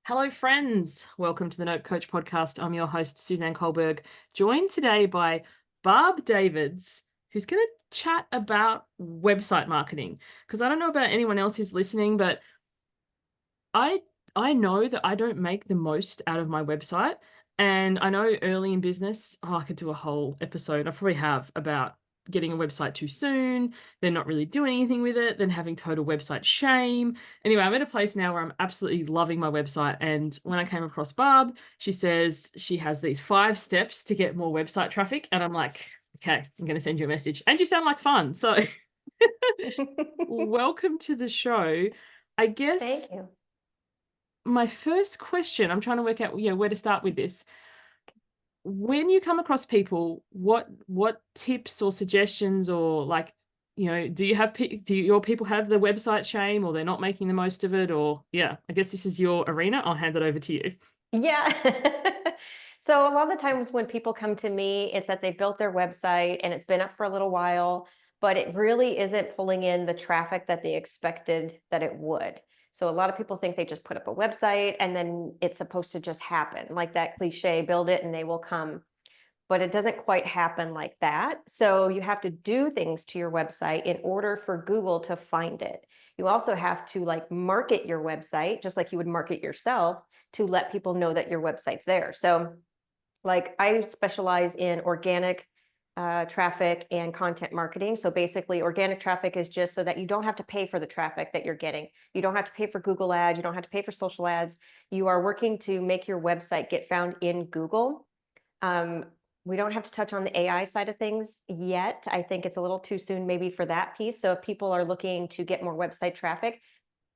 Hello, friends. Welcome to the Nope Coach podcast. I'm your host, Suzanne Culberg, joined today by Barb Davids, who's going to chat about website marketing. Because I don't know about anyone else who's listening, but I I know that I don't make the most out of my website. And I know early in business, I could do a whole episode, I probably have, about getting a website too soon, then not really doing anything with it, then having total website shame. Anyway, I'm at a place now where I'm absolutely loving my website. And when I came across Barb, she says she has these 5 steps to get more website traffic. And I'm like, okay, I'm going to send you a message. And you sound like fun. So welcome to the show. I Thank guess you. my first question, I'm trying to work out, where to start with this. When you come across people, what tips or suggestions or do your people have the website shame, or they're not making the most of it, or I guess this is your arena. I'll hand that over to you. Yeah. So a lot of the times when people come to me, it's that they built their website and it's been up for a little while, but it really isn't pulling in the traffic that they expected that it would. So a lot of people think they just put up a website and then it's supposed to just happen, like that cliche, build it and they will come. But it doesn't quite happen like that. So you have to do things to your website in order for Google to find it. You also have to market your website, just like you would market yourself, to let people know that your website's there. So I specialize in organic traffic and content marketing. So basically organic traffic is just so that you don't have to pay for the traffic that you're getting. You don't have to pay for Google ads. You don't have to pay for social ads. You are working to make your website get found in Google. Um, we don't have to touch on the AI side of things yet. I think it's a little too soon maybe for that piece. So if people are looking to get more website traffic,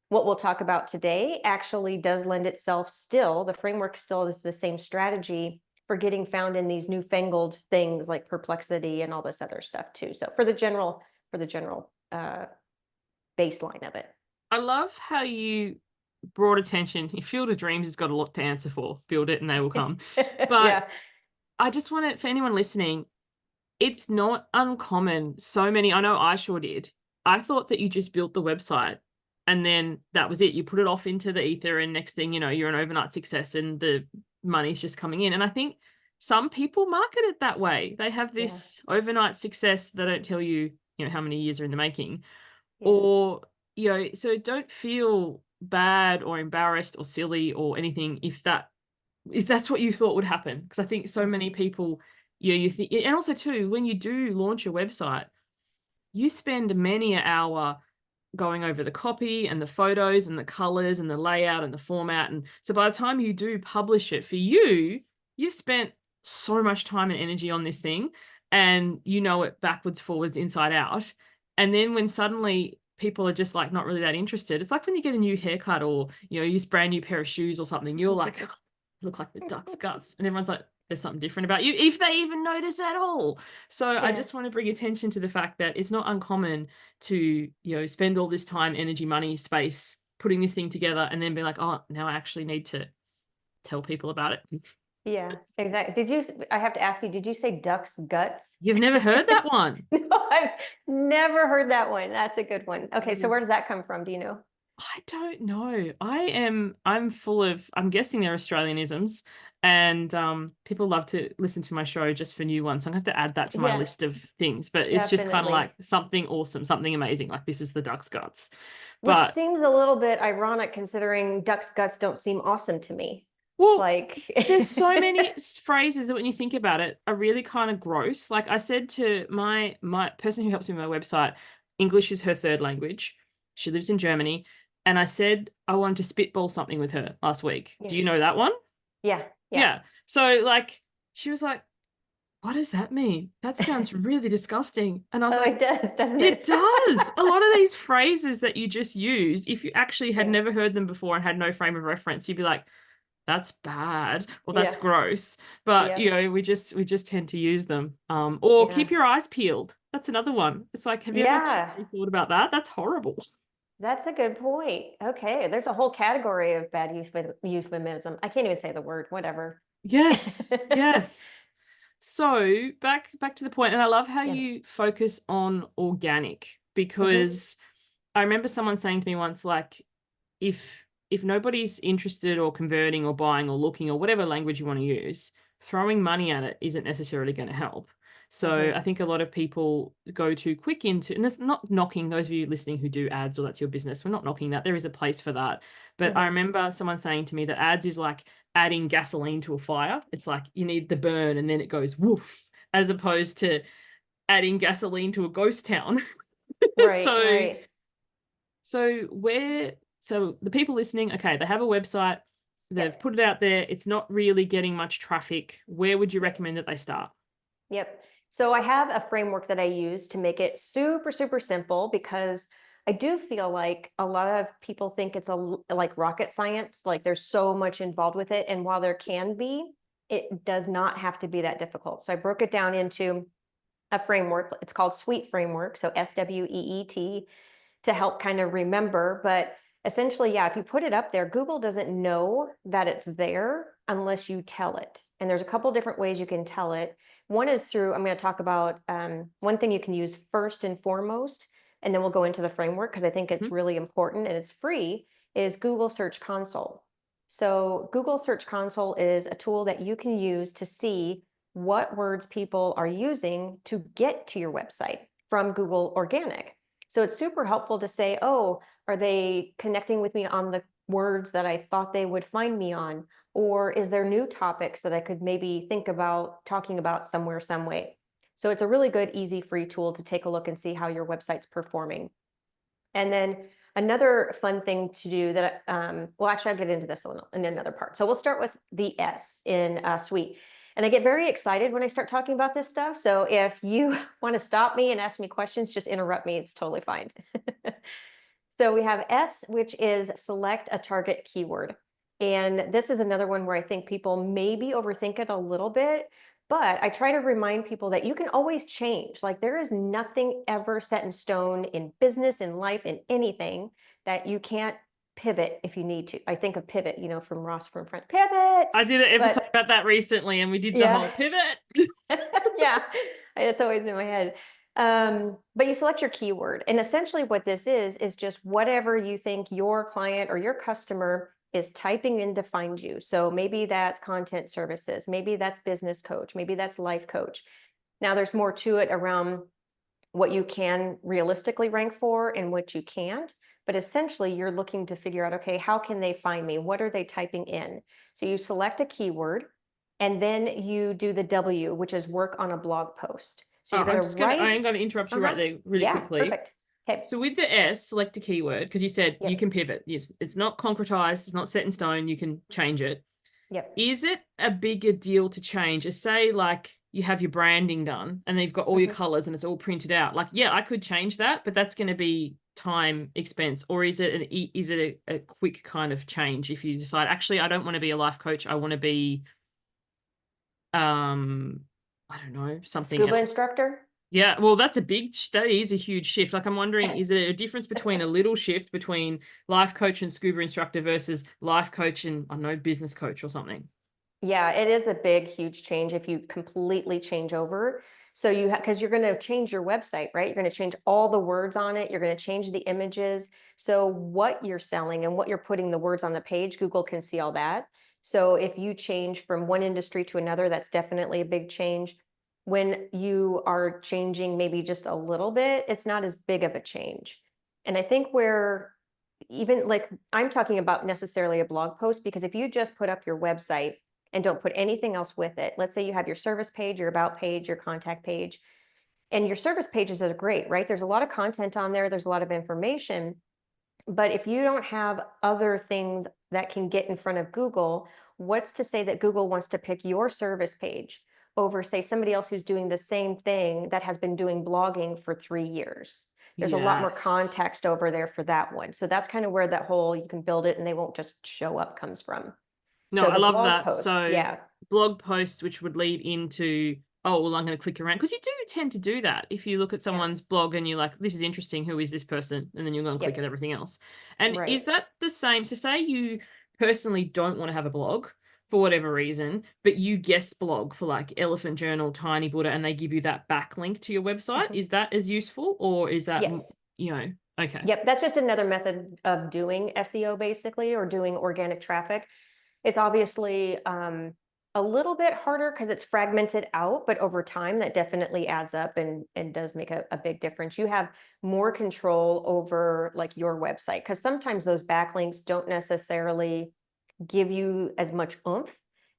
what we'll talk about today actually does lend itself still. The framework still is the same strategy for getting found in these newfangled things like Perplexity and all this other stuff too. So for the general baseline of it. I love how you brought attention. Your Field of Dreams has got a lot to answer for. Build it and they will come. But Yeah. I just want it for anyone listening. It's not uncommon. I know I sure did. I thought that you just built the website and then that was it. You put it off into the ether and next thing you know, you're an overnight success and the money's just coming in. And I think some people market it that way. They have Yeah. this overnight success. They don't tell you, how many years are in the making. Yeah. Or, so don't feel bad or embarrassed or silly or anything if that's what you thought would happen. Because I think so many people, you think, and also too, when you do launch a website, you spend many an hour going over the copy and the photos and the colors and the layout and the format. And so by the time you do publish it, for you spent so much time and energy on this thing, and you know it backwards, forwards, inside out. And then when suddenly people are just like not really that interested, it's like when you get a new haircut or you use a brand new pair of shoes or something, you're like, look like the duck's guts. And everyone's like, there's something different about you, if they even notice at all. So I Yeah. just want to bring attention to the fact that it's not uncommon to, spend all this time, energy, money, space, putting this thing together and then be like, oh, now I actually need to tell people about it. Yeah, exactly. I have to ask you, did you say duck's guts? You've never heard that one? No, I've never heard that one. That's a good one. Okay, so where does that come from? Do you know? I don't know. I'm guessing they're Australianisms, and people love to listen to my show just for new ones. So I'm gonna have to add that to my Yeah, list of things. But it's just kind of like definitely. something awesome, something amazing. Like this is the duck's guts. Which But seems a little bit ironic considering duck's guts don't seem awesome to me. well, Like, there's so many phrases that when you think about it are really kind of gross. Like I said to my person who helps me with my website, English is her third language. She lives in Germany. And I said I wanted to spitball something with her last week. Do yeah, you know that one? yeah, yeah. Yeah. So like she was like, what does that mean? That sounds really disgusting. And I was Oh, like, it does, doesn't it it? does. A lot of these phrases that you just use, if you actually had Yeah, never heard them before and had no frame of reference, you'd be like, that's bad or that's yeah, gross. But yep, we just tend to use them. Or keep yeah, your eyes peeled. That's another one. It's like, have you ever actually yeah. thought about that? That's horrible. That's a good point. Okay, there's a whole category of bad euphemism. I can't even say the word, whatever. Yes, yes. So back to the point, and I love how Yeah. you focus on organic Hmm. because I remember someone saying to me once, like, if if nobody's interested or converting or buying or looking or whatever language you want to use, throwing money at it isn't necessarily going to help. So Mhm. I think a lot of people go too quick into, and it's not knocking those of you listening who do ads or that's your business. We're not knocking that. There is a place for that. But I Mhm. remember someone saying to me that ads is like adding gasoline to a fire. It's like you need the burn and then it goes woof, as opposed to adding gasoline to a ghost town. Right, so right. so the people listening, okay, they have a website, they've Yep. put it out there, it's not really getting much traffic. Where would you Yep. recommend that they start? Yep. So I have a framework that I use to make it super, super simple because I do feel like a lot of people think it's like rocket science, like there's so much involved with it. And while there can be, it does not have to be that difficult. So I broke it down into a framework. It's called SWEET framework. So SWEET, to help kind of remember. But essentially, yeah, if you put it up there, Google doesn't know that it's there unless you tell it. And there's a couple different ways you can tell it. One is through, I'm going to talk about one thing you can use first and foremost, and then we'll go into the framework because I think it's Mhm. really important and it's free, is Google Search Console. So Google Search Console is a tool that you can use to see what words people are using to get to your website from Google Organic. So it's super helpful to say, oh, are they connecting with me on the words that I thought they would find me on? Or is there new topics that I could maybe think about talking about somewhere, some way? So it's a really good, easy, free tool to take a look and see how your website's performing. And then another fun thing to do that, well, actually, I'll get into this in another part. So we'll start with the S in Suite. And I get very excited when I start talking about this stuff. So if you want to stop me and ask me questions, just interrupt me. It's totally fine. So we have S, which is select a target keyword. And this is another one where I think people maybe overthink it a little bit, but I try to remind people that you can always change. Like there is nothing ever set in stone in business, in life, in anything that you can't pivot if you need to. I think of pivot, from Ross from Friends, pivot. I did an episode But about that recently and we did the yeah, whole pivot. yeah, it's always in my head. But you select your keyword. And essentially what this is just whatever you think your client or your customer is typing in to find you. So maybe that's content services, maybe that's business coach, maybe that's life coach. Now there's more to it around what you can realistically rank for and what you can't. But essentially you're looking to figure out, okay, how can they find me? What are they typing in? So you select a keyword and then you do the W, which is work on a blog post. So you're going to I am write, going to interrupt you right uh-huh, there really yeah, quickly. perfect. Okay, So with the S, select a keyword, because you said you yep, can pivot. It's not concretized, it's not set in stone, you can change it. yep. Is it a bigger deal to change? As say like you have your branding done and then you've got all your Mhm. colors and it's all printed out. Like, yeah, I could change that, but that's going to be time expense. Or is it a quick kind of change if you decide, actually, I don't want to be a life coach. I want to be, um, I don't know, something Scuba else. instructor? Yeah, well, that is a huge shift. Like, I'm wondering, is there a difference between a little shift between life coach and scuba instructor versus life coach and, I don't know, business coach or something? Yeah, it is a big, huge change if you completely change over. So you have, because you're going to change your website, right? You're going to change all the words on it. You're going to change the images. So what you're selling and what you're putting the words on the page, Google can see all that. So if you change from one industry to another, that's definitely a big change. When you are changing maybe just a little bit, it's not as big of a change. And I think where even like I'm talking about necessarily a blog post, because if you just put up your website and don't put anything else with it. Let's say you have your service page, your about page, your contact page, and your service pages are great, right? There's a lot of content on there. There's a lot of information. But if you don't have other things that can get in front of Google, what's to say that Google wants to pick your service page over, say, somebody else who's doing the same thing that has been doing blogging for 3 years? There's a lot more Yes. context over there for that one. So that's kind of where that whole you can build it and they won't just show up comes from. No, So I the love blog that. post, So yeah, blog posts, which would lead into, oh, well, I'm going to click around. Because you do tend to do that. If you look at yeah, someone's blog and you're like, this is interesting. Who is this person? And then you'll go and click at yep, everything else. And is right. that the same? So say you personally don't want to have a blog for whatever reason, but you guest blog for like Elephant Journal, Tiny Buddha, and they give you that backlink to your website. Mhm. Is that as useful or is that, Yes. you know, Okay. Yep, that's just another method of doing SEO basically, or doing organic traffic. It's obviously a little bit harder because it's fragmented out, but over time that definitely adds up and does make a big difference. You have more control over like your website, because sometimes those backlinks don't necessarily give you as much oomph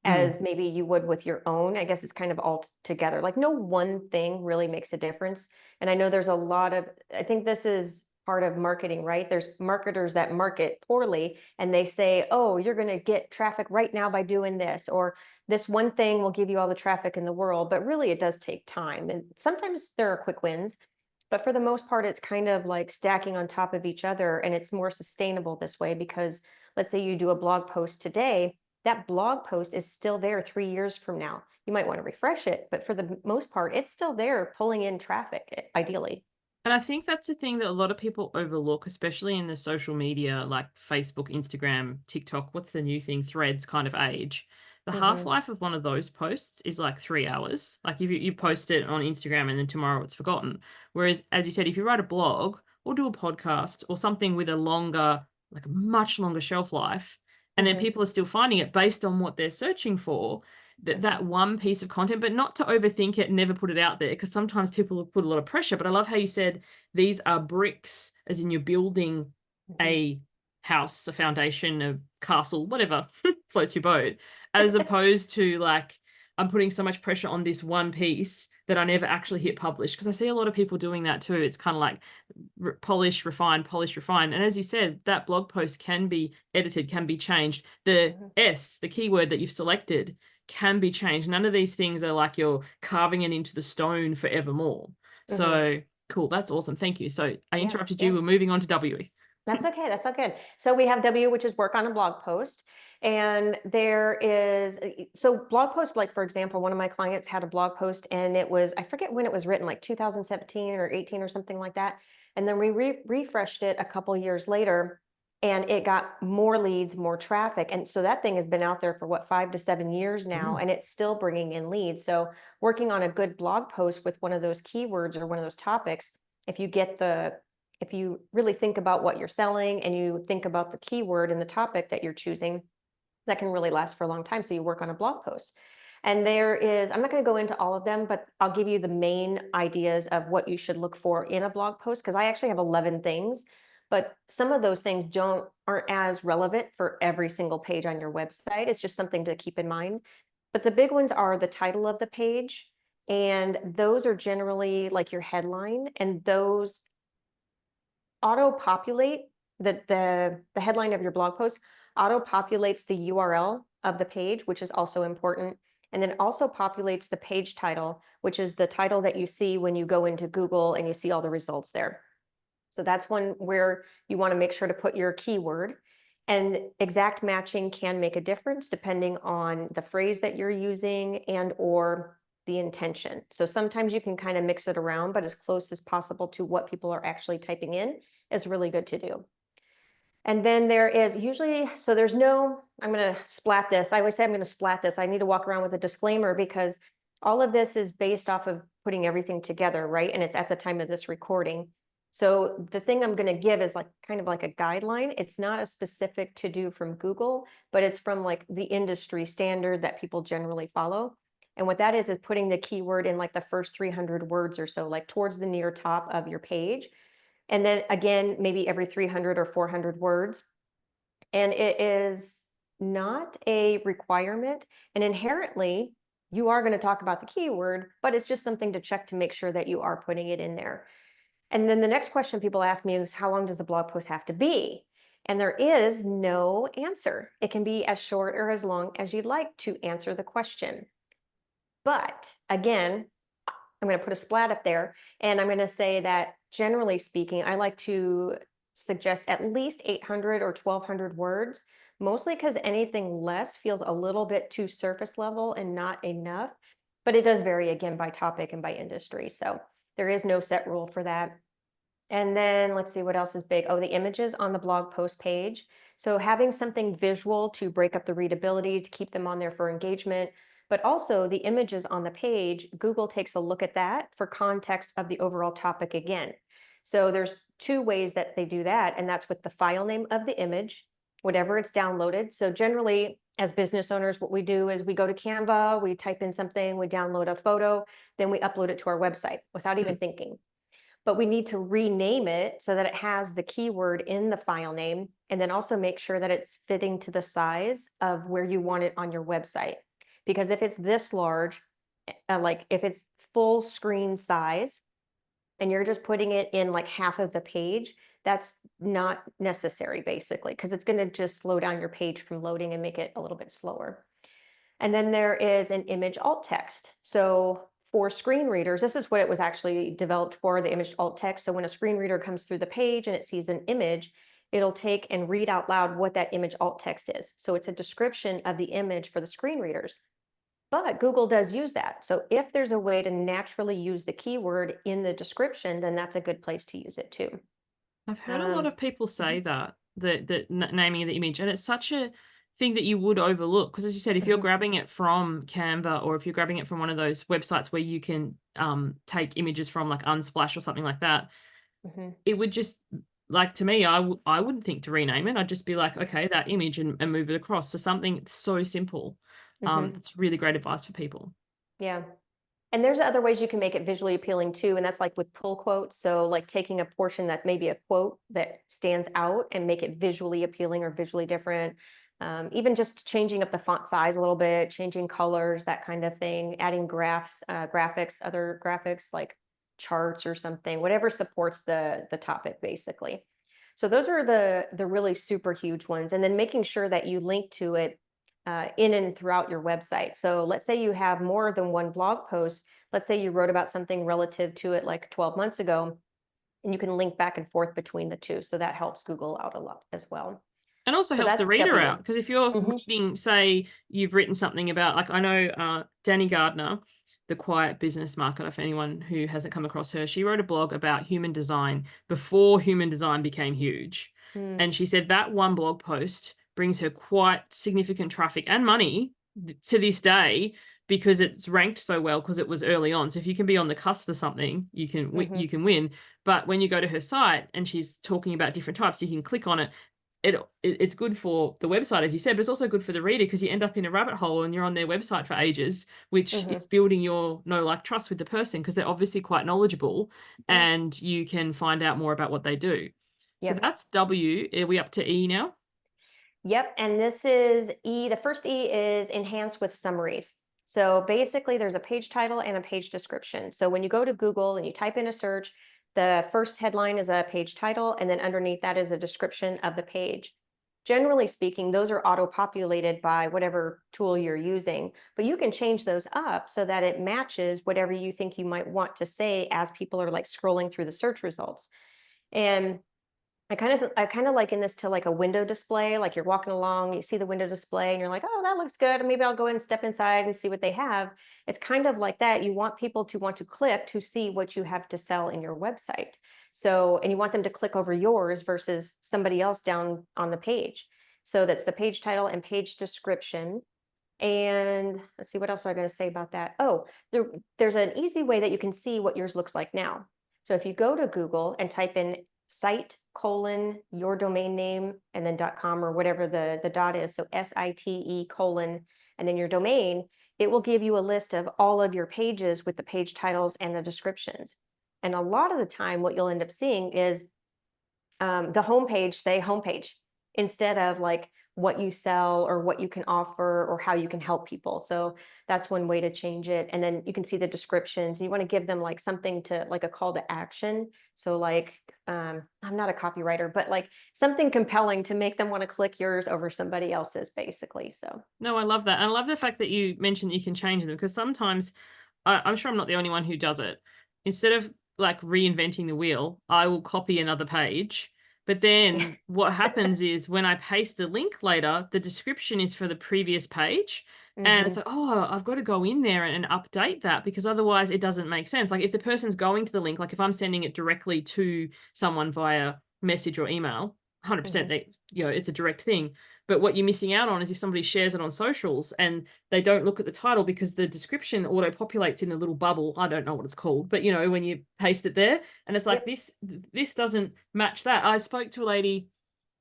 Mm. as maybe you would with your own. I guess it's kind of all together. Like no one thing really makes a difference. And I know there's a lot of, I think this is part of marketing, right? There's marketers that market poorly and they say, oh, you're going to get traffic right now by doing this, or this one thing will give you all the traffic in the world. But really, it does take time. And sometimes there are quick wins. But for the most part, it's kind of like stacking on top of each other, and it's more sustainable this way because let's say you do a blog post today, that blog post is still there 3 years from now. You might want to refresh it, but for the most part, it's still there pulling in traffic, ideally. And I think that's the thing that a lot of people overlook, especially in the social media like Facebook, Instagram, TikTok, what's the new thing, Threads kind of age. The Hmm. half-life of one of those posts is like 3 hours. Like if you post it on Instagram and then tomorrow it's forgotten. Whereas, as you said, if you write a blog or do a podcast or something with a longer, like a much longer shelf life, and then Hmm. people are still finding it based on what they're searching for, that Hmm. one piece of content, but not to overthink it and never put it out there, because sometimes people put a lot of pressure. But I love how you said these are bricks, as in you're building Hmm. a house, a foundation, a castle, whatever floats your boat, as opposed to like, I'm putting so much pressure on this one piece that I never actually hit publish. Because I see a lot of people doing that too. It's kind of like polish, refine, polish, refine. And as you said, that blog post can be edited, can be changed. The Hmm. S, the keyword that you've selected, can be changed. None of these things are like you're carving it into the stone forevermore. Hmm. So cool. That's awesome. Thank you. So I Yeah, interrupted you. yeah. We're moving on to W. That's okay. That's all good. So we have W, which is work on a blog post. And there is, so blog posts, like for example, one of my clients had a blog post and it was, I forget when it was written, like 2017 or 18 or something like that. And then we refreshed it a couple years later and it got more leads, more traffic. And so that thing has been out there for what, 5 to 7 years now, Mm. and it's still bringing in leads. So working on a good blog post with one of those keywords or one of those topics, if you get the if you really think about what you're selling and you think about the keyword and the topic that you're choosing, that can really last for a long time. So you work on a blog post. And there is, I'm not going to go into all of them, but I'll give you the main ideas of what you should look for in a blog post, because I actually have 11 things, but some of those things aren't as relevant for every single page on your website. It's just something to keep in mind. But the big ones are the title of the page, and those are generally like your headline, and those auto-populate the headline of your blog post auto-populates the URL of the page, which is also important. And then also populates the page title, which is the title that you see when you go into Google and you see all the results there. So that's one where you want to make sure to put your keyword. And exact matching can make a difference depending on the phrase that you're using and or the intention. So sometimes you can kind of mix it around, but as close as possible to what people are actually typing in is really good to do. And then there is usually, so there's no, I'm going to splat this. I always say I'm going to splat this. I need to walk around with a disclaimer because all of this is based off of putting everything together, right? And it's at the time of this recording. So the thing I'm going to give is like kind of like a guideline. It's not a specific to do from Google, but it's from like the industry standard that people generally follow. And what that is putting the keyword in like the first 300 words or so, like towards the near top of your page. And then again, maybe every 300 or 400 words. And it is not a requirement. And inherently, you are going to talk about the keyword, but it's just something to check to make sure that you are putting it in there. And then the next question people ask me is, how long does the blog post have to be? And there is no answer. It can be as short or as long as you'd like to answer the question. But again, I'm going to put a splat up there and I'm going to say that generally speaking, I like to suggest at least 800 or 1200 words, mostly because anything less feels a little bit too surface level and not enough. But it does vary again by topic and by industry. So there is no set rule for that. And then let's see what else is big. Oh, the images on the blog post page. So having something visual to break up the readability, to keep them on there for engagement, but also the images on the page, Google takes a look at that for context of the overall topic again. So there's two ways that they do that, and that's with the file name of the image, whatever it's downloaded. So generally, as business owners, what we do is we go to Canva, we type in something, we download a photo, then we upload it to our website without even thinking. But we need to rename it so that it has the keyword in the file name, and then also make sure that it's fitting to the size of where you want it on your website. Because if it's this large, like if it's full screen size, and you're just putting it in like half of the page, that's not necessary basically, because it's going to just slow down your page from loading and make it a little bit slower. And then there is an image alt text. So for screen readers, this is what it was actually developed for, the image alt text. So when a screen reader comes through the page and it sees an image, it'll take and read out loud what that image alt text is. So it's a description of the image for the screen readers. But Google does use that. So if there's a way to naturally use the keyword in the description, then that's a good place to use it too. I've heard a lot of people say Mhm, that, naming the image, and it's such a thing that you would overlook because, as you said, if you're mhm, grabbing it from Canva or if you're grabbing it from one of those websites where you can take images from like Unsplash or something like that, mhm, it would just like to me, I wouldn't think to rename it. I'd just be like, okay, that image and move it across to something so simple. mhm. That's really great advice for people. Yeah. And there's other ways you can make it visually appealing too, and that's like with pull quotes. So like taking a portion that maybe a quote that stands out and make it visually appealing or visually different. Even just changing up the font size a little bit, changing colors, that kind of thing, adding graphs, graphics, other graphics like charts or something, whatever supports the topic basically. So those are the really super huge ones. And then making sure that you link to it in and throughout your website. So let's say you have more than one blog post. Let's say you wrote about something relative to it like 12 months ago, and you can link back and forth between the two. So that helps Google out a lot as well. And also So helps the that's reader out W. because if you're Hmm. reading, say, you've written something about, like, I know Danny Gardner, the Quiet Business Marketer, for anyone who hasn't come across her, she wrote a blog about human design before human design became huge. Mm, And she said that one blog post brings her quite significant traffic and money to this day because it's ranked so well because it was early on. So if you can be on the cusp of something, hmm. you can win. But when you go to her site and she's talking about different types, you can click on it. It's good for the website, as you said, but it's also good for the reader because you end up in a rabbit hole and you're on their website for ages, which Hmm. is building your know, like, trust with the person because they're obviously quite knowledgeable Yeah. and you can find out more about what they do. So Yep. that's W. Are we up to E now? Yep. And this is E. The first E is enhance with summaries. So basically, there's a page title and a page description. So when you go to Google and you type in a search, the first headline is a page title, and then underneath that is a description of the page. Generally speaking, those are auto-populated by whatever tool you're using, but you can change those up so that it matches whatever you think you might want to say as people are like scrolling through the search results. And I kind of liken this to like a window display. Like you're walking along, you see the window display, and you're like, "Oh, that looks good. Maybe I'll go in and step inside and see what they have." It's kind of like that. You want people to want to click to see what you have to sell in your website. So, and you want them to click over yours versus somebody else down on the page. So that's the page title and page description. And let's see, what else am I going to say about that? Oh, there's an easy way that you can see what yours looks like now. So if you go to Google and type in site colon your domain name and then .com or whatever the dot is, so SITE colon and then your domain, it will give you a list of all of your pages with the page titles and the descriptions. And a lot of the time, what you'll end up seeing is the homepage say homepage instead of like what you sell or what you can offer or how you can help people. So that's one way to change it. And then you can see the descriptions. You want to give them like something to like a call to action. So like I'm not a copywriter, but like something compelling to make them want to click yours over somebody else's basically. So No, I love that. And I love the fact that you mentioned that you can change them because sometimes I'm sure I'm not the only one who does it. Instead of like reinventing the wheel, I will copy another page. But yeah. then what happens is when I paste the link later, the description is for the previous page. And it's Hmm. like, oh, I've got to go in there and update that because otherwise it doesn't make sense. Like if the person's going to the link, like if I'm sending it directly to someone via message or email, 100% Hmm. they, it's a direct thing. But what you're missing out on is if somebody shares it on socials and they don't look at the title because the description auto populates in a little bubble. I don't know what it's called, but you know, when you paste it there and it's like, Yep. this doesn't match that. I spoke to a lady,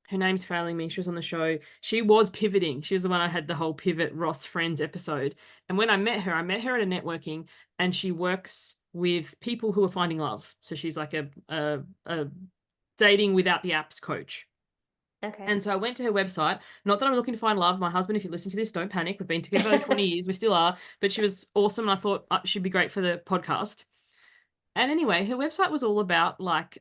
her name's failing me. She was on the show. She was pivoting. She was the one I had the whole Pivot Ross Friends episode. And when I met her at a networking, and she works with people who are finding love. So she's like a dating without the apps coach. Okay. And so I went to her website. Not that I'm looking to find love. My husband, if you listen to this, don't panic. We've been together 20 years. We still are. But she was awesome. And I thought she'd be great for the podcast. And anyway, her website was all about like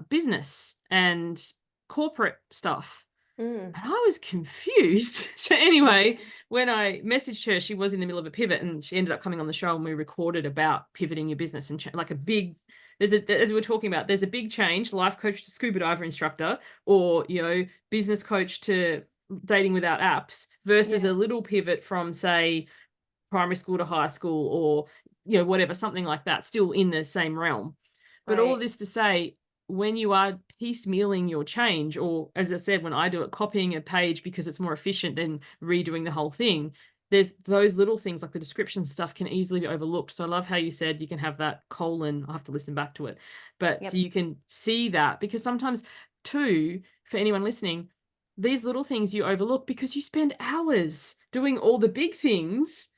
business and corporate stuff. Mm. And I was confused. So anyway, when I messaged her, she was in the middle of a pivot and she ended up coming on the show and we recorded about pivoting your business and like a big, as we were talking about, there's a big change, life coach to scuba diver instructor, or, you know, business coach to dating without apps versus Yeah. a little pivot from, say, primary school to high school or, you know, whatever, something like that, still in the same realm. But all of Right. this to say, when you are piecemealing your change, or as I said, when I do it, copying a page because it's more efficient than redoing the whole thing, there's those little things like the description stuff can easily be overlooked. So I love how you said you can have that colon. I have to listen back to it. But so Yep. you can see that, because sometimes too, for anyone listening, these little things you overlook because you spend hours doing all the big things,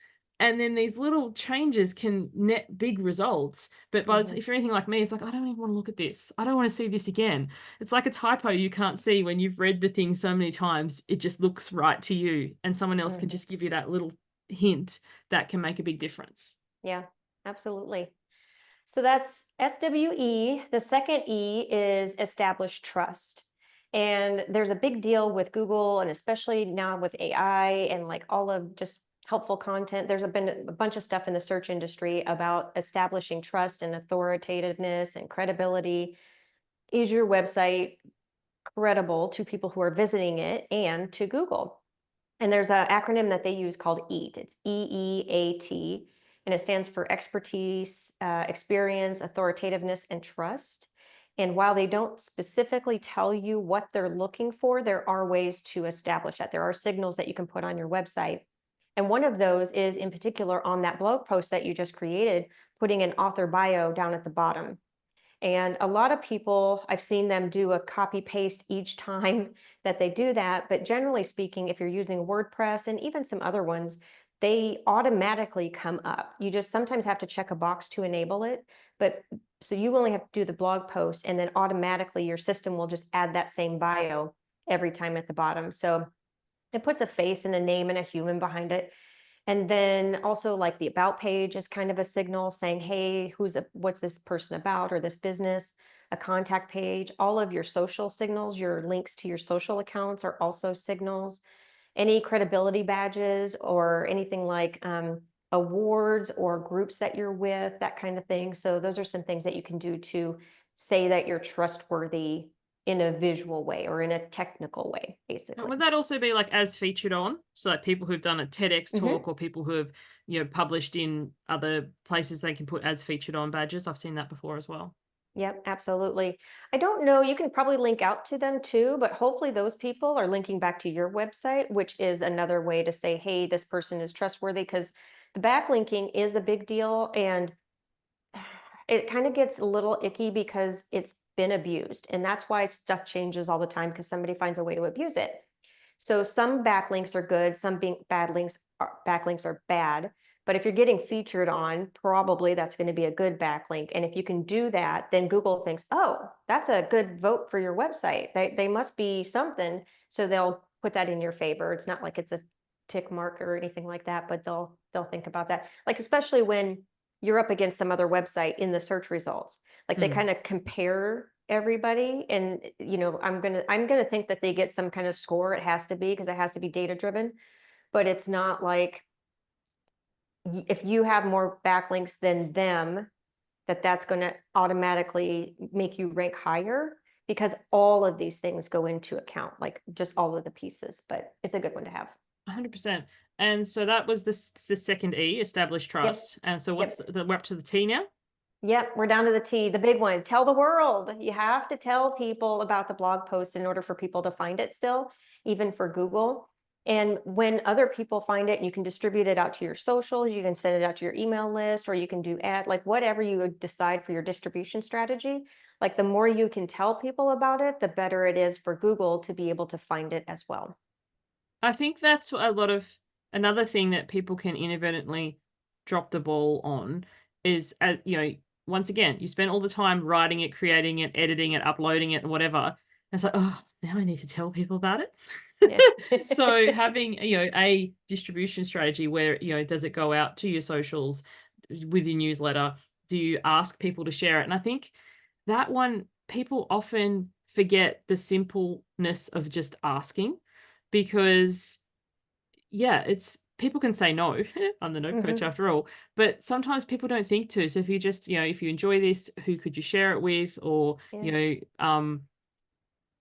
and then these little changes can net big results. But Mm-hmm. if you're anything like me, it's like, I don't even want to look at this. I don't want to see this again. It's like a typo you can't see when you've read the thing so many times. It just looks right to you, and someone else can Mm-hmm. just give you that little hint that can make a big difference. Yeah, absolutely. So that's SWE. The second E is establish trust. And there's a big deal with Google, and especially now with AI and like all of just helpful content. There's been a bunch of stuff in the search industry about establishing trust and authoritativeness and credibility. Is your website credible to people who are visiting it and to Google? And there's an acronym that they use called EAT. It's EEAT, and it stands for expertise, experience, authoritativeness, and trust. And while they don't specifically tell you what they're looking for, there are ways to establish that. There are signals that you can put on your website. And one of those is in particular on that blog post that you just created, putting an author bio down at the bottom. And a lot of people, I've seen them do a copy paste each time that they do that. But generally speaking, if you're using WordPress and even some other ones, they automatically come up. You just sometimes have to check a box to enable it. But so you only have to do the blog post, and then automatically your system will just add that same bio every time at the bottom. So it puts a face and a name and a human behind it. And then also like the about page is kind of a signal saying, hey, what's this person about, or this business, a contact page. All of your social signals, your links to your social accounts are also signals. Any credibility badges or anything like awards or groups that you're with, that kind of thing. So those are some things that you can do to say that you're trustworthy in a visual way or in a technical way, And basically. would that also be like as featured on? So like people who've done a TEDx Mm-hmm. talk, or people who have, you know, published in other places, they can put as featured on badges. I've seen that before as well. Yep, absolutely. I don't know, you can probably link out to them too, but hopefully those people are linking back to your website, which is another way to say, hey, this person is trustworthy, because the backlinking is a big deal, and it kind of gets a little icky because it's been abused. And that's why stuff changes all the time, because somebody finds a way to abuse it. So some backlinks are good, some backlinks are bad. But if you're getting featured on, probably that's going to be a good backlink. And if you can do that, then Google thinks, oh, that's a good vote for your website. They must be something. So they'll put that in your favor. It's not like it's a tick mark or anything like that, but they'll think about that. Like especially when you're up against some other website in the search results. Like they kind of compare everybody, and I'm gonna think that they get some kind of score. It has to be, because it has to be data driven, but it's not like if you have more backlinks than them, that's going to automatically make you rank higher, because all of these things go into account, like just all of the pieces. But it's a good one to have. 100%. And so that was the second E, establish Yep. trust. And so what's Yep. we're up to the T now? Yep, we're down to the T, the big one. Tell the world. You have to tell people about the blog post in order for people to find it still, even for Google. And when other people find it, you can distribute it out to your socials, you can send it out to your email list, or you can do ad, like whatever you would decide for your distribution strategy. Like the more you can tell people about it, the better it is for Google to be able to find it as well. I think that's a lot of another thing that people can inadvertently drop the ball on is, once again, you spend all the time writing it, creating it, editing it, uploading it, and whatever. And it's like, oh, now I need to tell people about it. Yeah. So having, a distribution strategy where, does it go out to your socials with your newsletter? Do you ask people to share it? And I think that one, people often forget the simpleness of just asking because, yeah, it's people can say no. I'm the no coach Hmm. after all, but sometimes people don't think to. So if you just, if you enjoy this, who could you share it with? Or, Yeah.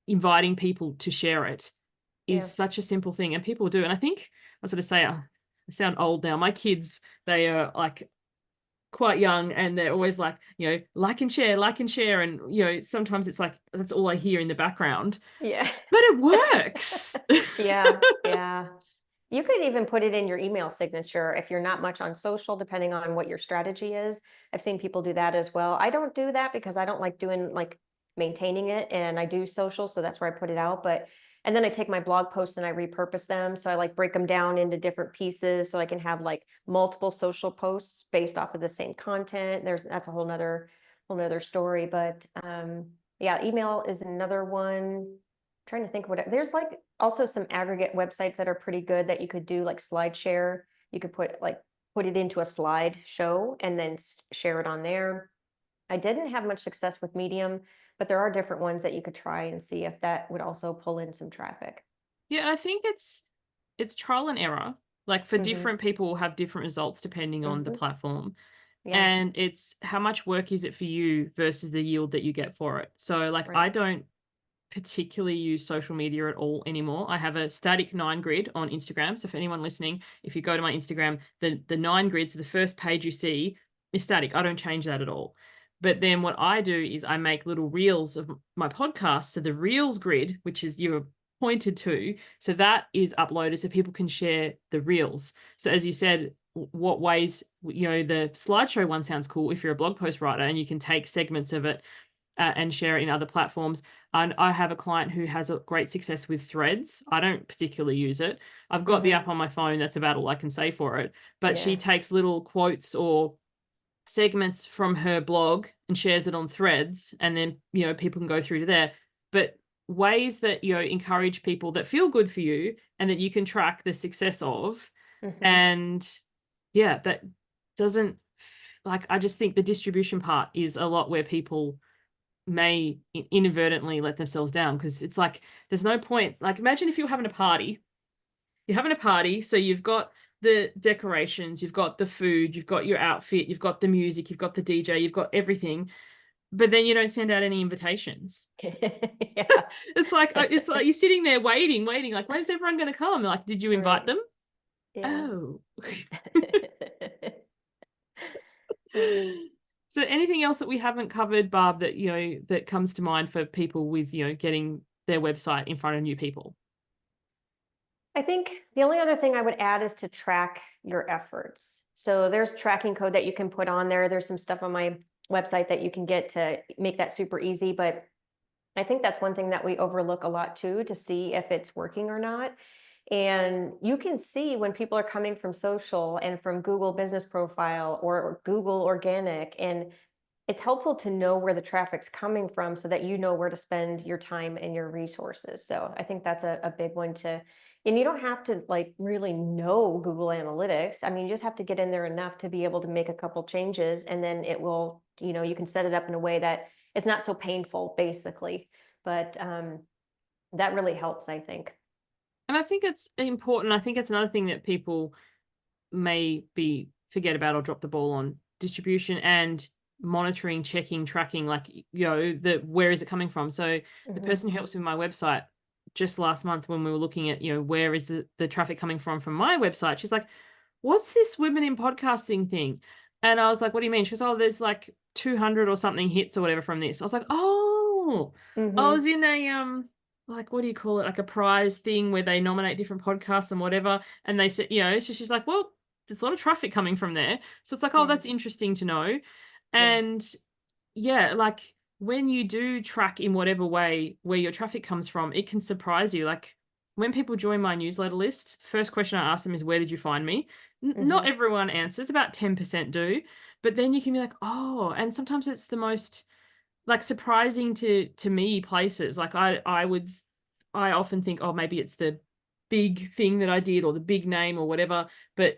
inviting people to share it is Yeah. such a simple thing. And people do. And I think I was going to say, I sound old now. My kids, they are like quite young and they're always like, like and share, like and share. And, sometimes it's like, that's all I hear in the background, Yeah. but it works. Yeah. Yeah. You could even put it in your email signature if you're not much on social, depending on what your strategy is. I've seen people do that as well. I don't do that because I don't like doing like maintaining it, and I do social, so that's where I put it out. But and then I take my blog posts and I repurpose them. So I like break them down into different pieces so I can have like multiple social posts based off of the same content. That's a whole nother story. But yeah, email is another one. Trying to think what there's like also some aggregate websites that are pretty good that you could do like SlideShare. You could put it into a slide show and then share it on there. I didn't have much success with Medium, but there are different ones that you could try and see if that would also pull in some traffic. Yeah, I think it's trial and error. Like for Mm-hmm. different people will have different results depending on the Mm-hmm. platform. Yeah. And it's how much work is it for you versus the yield that you get for it. So like Right. I don't particularly use social media at all anymore. I have a static 9 grid on Instagram. So for anyone listening, if you go to my Instagram, the 9 grids, the first page you see is static. I don't change that at all. But then what I do is I make little reels of my podcast. So the reels grid, which is you're pointed to, so that is uploaded so people can share the reels. So as you said, what ways, the slideshow one sounds cool if you're a blog post writer and you can take segments of it and share it in other platforms. And I have a client who has a great success with Threads. I don't particularly use it. I've got the Mm-hmm. app on my phone. That's about all I can say for it. But she Yeah. takes little quotes or segments from her blog and shares it on Threads. And then, people can go through to there. But ways that, encourage people that feel good for you and that you can track the success of. Mm-hmm. And yeah, that doesn't, like, I just think the distribution part is a lot where people may inadvertently let themselves down because it's like there's no point. Like imagine if you're having a party, so you've got the decorations, you've got the food, you've got your outfit, you've got the music, you've got the DJ, you've got everything, but then you don't send out any invitations. Yeah. It's like you're sitting there waiting like, when's everyone going to come? Like, did you invite Right. them? Yeah. Oh. Yeah. So anything else that we haven't covered, Barb, that that comes to mind for people with getting their website in front of new people? I think the only other thing I would add is to track your efforts. So there's tracking code that you can put on there. There's some stuff on my website that you can get to make that super easy. But I think that's one thing that we overlook a lot too, to see if it's working or not. And you can see when people are coming from social and from Google Business Profile or Google Organic, and it's helpful to know where the traffic's coming from so that you know where to spend your time and your resources. So I think that's a big one to, and you don't have to like really know Google Analytics. I mean, you just have to get in there enough to be able to make a couple changes, and then it will, you can set it up in a way that it's not so painful, basically. But that really helps, I think. And I think it's important. I think it's another thing that people may be forget about or drop the ball on distribution and monitoring, checking, tracking, like, the where is it coming from? So the Hmm. person who helps with my website just last month when we were looking at, where is the traffic coming from my website, she's like, what's this women in podcasting thing? And I was like, what do you mean? She goes, oh, there's like 200 or something hits or whatever from this. I was like, oh, I Hmm. was in like, what do you call it? Like a prize thing where they nominate different podcasts and whatever. And they said, so she's like, well, there's a lot of traffic coming from there. So it's like, oh, Yeah. that's interesting to know. Yeah. And yeah, like when you do track in whatever way where your traffic comes from, it can surprise you. Like when people join my newsletter list, first question I ask them is, where did you find me? Not Mhm. everyone answers, about 10% do. But then you can be like, oh, and sometimes it's the most like surprising to me places. Like I often think, oh, maybe it's the big thing that I did or the big name or whatever. But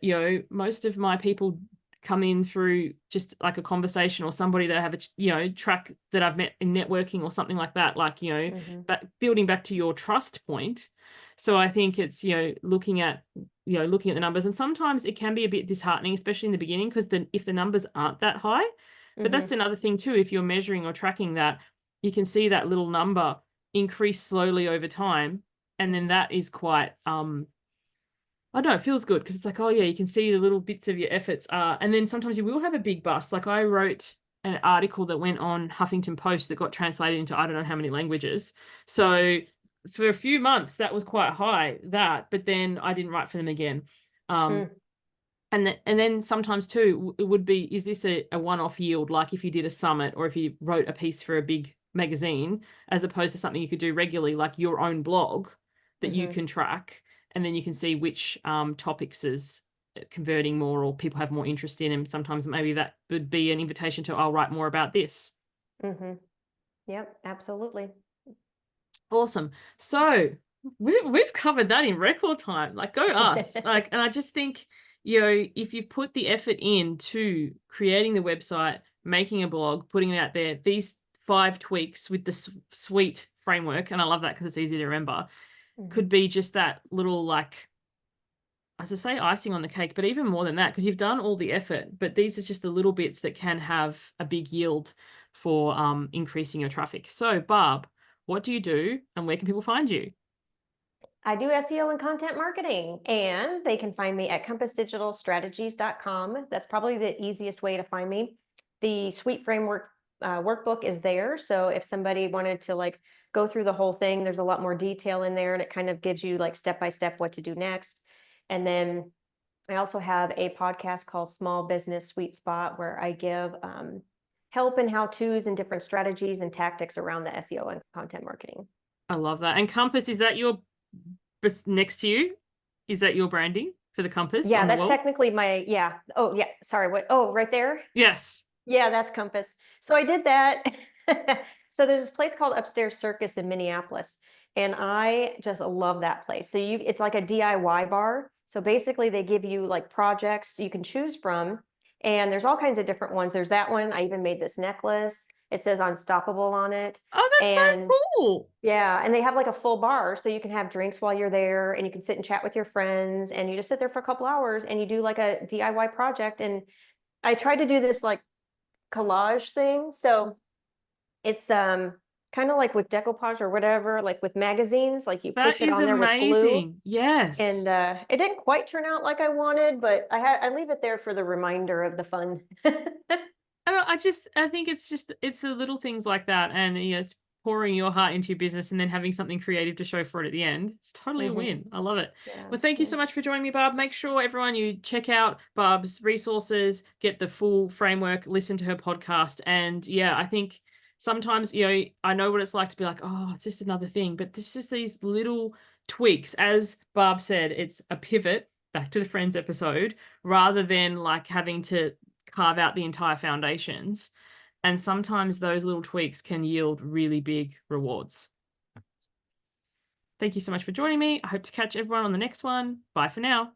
most of my people come in through just like a conversation or somebody that I have track that I've met in networking or something like that. Like, Mhm. but building back to your trust point. So I think it's, looking at the numbers, and sometimes it can be a bit disheartening, especially in the beginning, because then if the numbers aren't that high, but that's Mhm. another thing too, if you're measuring or tracking that, you can see that little number increase slowly over time, and then Mhm. that is quite, I don't know, it feels good because it's like, oh yeah, you can see the little bits of your efforts are, and then sometimes you will have a big bust. Like I wrote an article that went on Huffington Post that got translated into I don't know how many languages. So for a few months that was quite high, but then I didn't write for them again. Um, Mm. and then sometimes too, it would be, is this a one-off yield, like if you did a summit or if you wrote a piece for a big magazine, as opposed to something you could do regularly, like your own blog that you Mhm. can track, and then you can see which topics is converting more or people have more interest in, and sometimes maybe that would be an invitation to, I'll write more about this. Mhm. Yep, absolutely. Awesome. So we've covered that in record time. Like, go us. Like, and I just think, if you've put the effort into creating the website, making a blog, putting it out there, these 5 tweaks with the sweet framework, and I love that because it's easy to remember, Mhm. could be just that little, like, as I say, icing on the cake, but even more than that, because you've done all the effort, but these are just the little bits that can have a big yield for increasing your traffic. So, Barb, what do you do and where can people find you? I do SEO and content marketing, and they can find me at compassdigitalstrategies.com. That's probably the easiest way to find me. The Suite Framework workbook is there. So if somebody wanted to like go through the whole thing, there's a lot more detail in there, and it kind of gives you like step by step what to do next. And then I also have a podcast called Small Business Sweet Spot, where I give help and how to's and different strategies and tactics around the SEO and content marketing. I love that. And Compass, is that your next to you? Is that your branding for the compass Yeah, on the that's wall? technically my, yeah. Oh, yeah. Sorry. What? Oh, right there. Yes. Yeah, that's Compass. So I did that. So there's this place called Upstairs Circus in Minneapolis, and I just love that place. So it's like a DIY bar. So basically they give you like projects you can choose from, and there's all kinds of different ones. There's that one. I even made this necklace. It says Unstoppable on it. Oh, that's so And cool. yeah, and they have like a full bar, so you can have drinks while you're there, and you can sit and chat with your friends, and you just sit there for a couple hours and you do like a DIY project. And I tried to do this like collage thing. So it's kind of like with decoupage or whatever, like with magazines, like you That push it is on there with glue. amazing. And Yes. it didn't quite turn out like I wanted, but I leave it there for the reminder of the fun. I think it's the little things like that, and it's pouring your heart into your business and then having something creative to show for it at the end. It's totally a Hmm. win. I love it. Yeah, Well, thank you yeah. so much for joining me, Barb. Make sure everyone you check out Barb's resources, get the full framework, listen to her podcast, and yeah, I think sometimes I know what it's like to be like, oh, it's just another thing, but this is these little tweaks. As Barb said, it's a pivot back to the Friends episode rather than like having to carve out the entire foundations. And sometimes those little tweaks can yield really big rewards. Thank you so much for joining me. I hope to catch everyone on the next one. Bye for now.